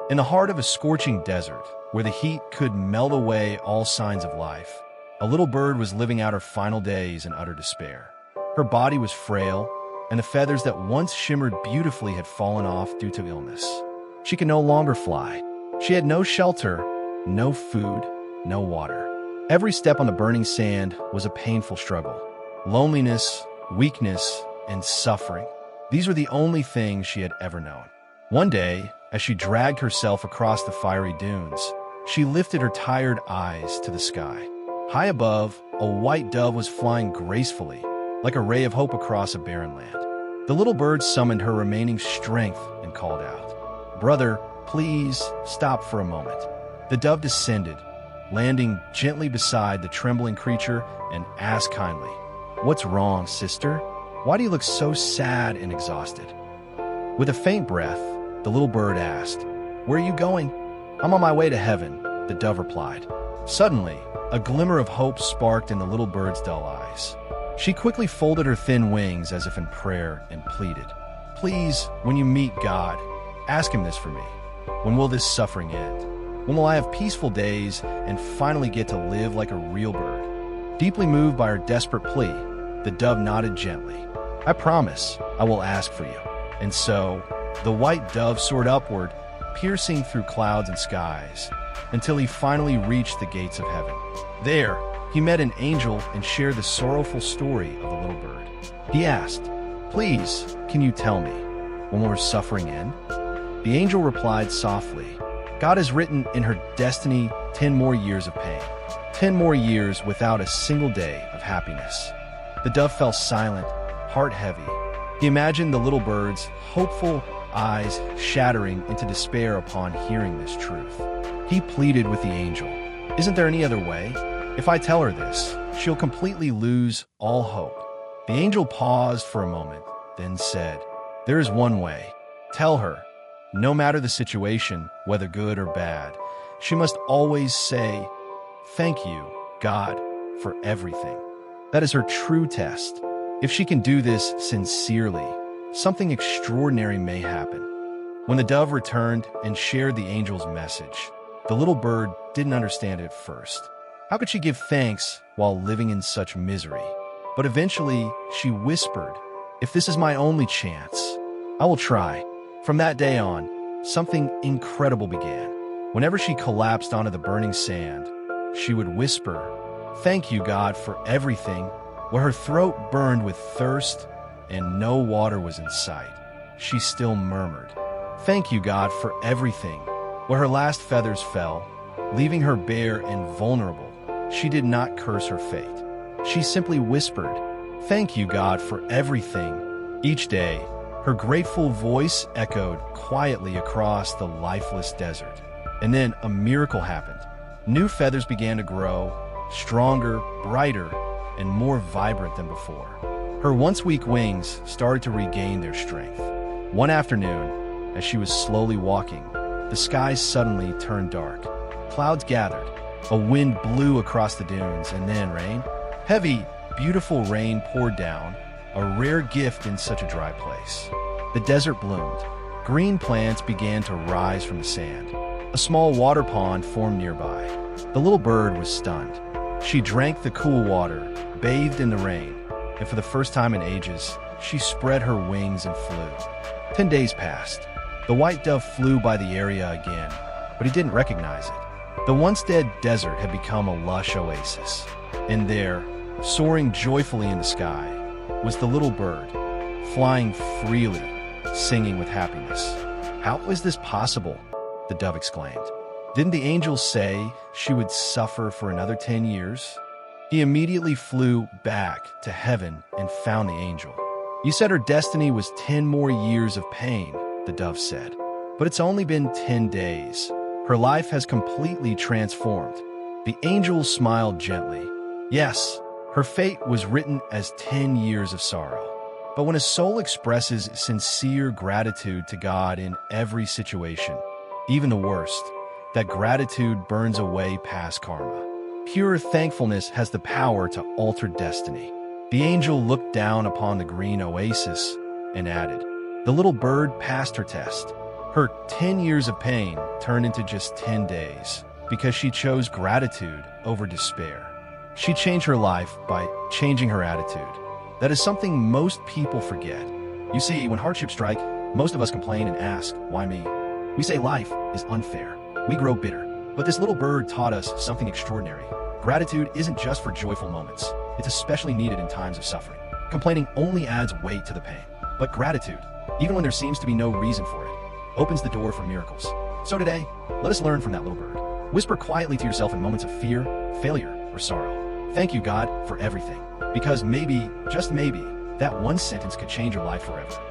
In the heart of a scorching desert, where the heat could melt away all signs of life, a little bird was living out her final days in utter despair. Her body was frail, and the feathers that once shimmered beautifully had fallen off due to illness. She could no longer fly. She had no shelter, no food, no water. Every step on the burning sand was a painful struggle. Loneliness, weakness, and suffering. These were the only things she had ever known. One day, as she dragged herself across the fiery dunes, she lifted her tired eyes to the sky. High above, a white dove was flying gracefully, like a ray of hope across a barren land. The little bird summoned her remaining strength and called out, "Brother, please stop for a moment." The dove descended, landing gently beside the trembling creature, and asked kindly, "What's wrong, sister? Why do you look so sad and exhausted?" With a faint breath, the little bird asked, "Where are you going?" "I'm on my way to heaven," the dove replied. Suddenly, a glimmer of hope sparked in the little bird's dull eyes. She quickly folded her thin wings as if in prayer and pleaded, "Please, when you meet God, ask him this for me. When will this suffering end? When will I have peaceful days and finally get to live like a real bird?" Deeply moved by her desperate plea, the dove nodded gently. "I promise I will ask for you." And so, the white dove soared upward, piercing through clouds and skies, until he finally reached the gates of heaven. There, he met an angel and shared the sorrowful story of the little bird. He asked, "Please, can you tell me, when will her suffering end?" The angel replied softly, "God has written in her destiny 10 more years of pain, 10 more years without a single day of happiness." The dove fell silent, heart heavy. He imagined the little bird's hopeful eyes shattering into despair upon hearing this truth. He pleaded with the angel, "Isn't there any other way? If I tell her this, she'll completely lose all hope." The angel paused for a moment, then said, "There is one way. Tell her, no matter the situation, whether good or bad, she must always say, 'Thank you, God, for everything.' That is her true test. If she can do this sincerely, something extraordinary may happen." When the dove returned and shared the angel's message, the little bird didn't understand it at first. How could she give thanks while living in such misery? But eventually, she whispered, "If this is my only chance, I will try." From that day on, something incredible began. Whenever she collapsed onto the burning sand, she would whisper, "Thank you, God, for everything." Where her throat burned with thirst and no water was in sight, she still murmured, "Thank you, God, for everything." Where her last feathers fell, leaving her bare and vulnerable, she did not curse her fate. She simply whispered, "Thank you, God, for everything." Each day, her grateful voice echoed quietly across the lifeless desert. And then a miracle happened. New feathers began to grow, stronger, brighter, and more vibrant than before. Her once weak wings started to regain their strength. One afternoon, as she was slowly walking, the sky suddenly turned dark. Clouds gathered, a wind blew across the dunes, and then rain. Heavy, beautiful rain poured down, a rare gift in such a dry place. The desert bloomed. Green plants began to rise from the sand. A small water pond formed nearby. The little bird was stunned. She drank the cool water, bathed in the rain, and for the first time in ages, she spread her wings and flew. 10 days passed. The white dove flew by the area again, but he didn't recognize it. The once dead desert had become a lush oasis. And there, soaring joyfully in the sky, was the little bird, flying freely, singing with happiness. "How is this possible?" the dove exclaimed. "Didn't the angels say she would suffer for another 10 years? He immediately flew back to heaven and found the angel. "You said her destiny was 10 more years of pain," the dove said. "But it's only been 10 days. Her life has completely transformed." The angel smiled gently. Yes, her fate was written as 10 years of sorrow. But when a soul expresses sincere gratitude to God in every situation, even the worst, that gratitude burns away past karma. Pure thankfulness has the power to alter destiny. The angel looked down upon the green oasis and added, "The little bird passed her test. Her 10 years of pain turned into just 10 days because she chose gratitude over despair. She changed her life by changing her attitude. That is something most people forget. You see, when hardships strike, most of us complain and ask, why me? We say life is unfair. We grow bitter. But this little bird taught us something extraordinary. Gratitude isn't just for joyful moments. It's especially needed in times of suffering. Complaining only adds weight to the pain. But gratitude, even when there seems to be no reason for it, opens the door for miracles. So today, let us learn from that little bird. Whisper quietly to yourself in moments of fear, failure, or sorrow. Thank you, God, for everything. Because maybe, just maybe, that one sentence could change your life forever.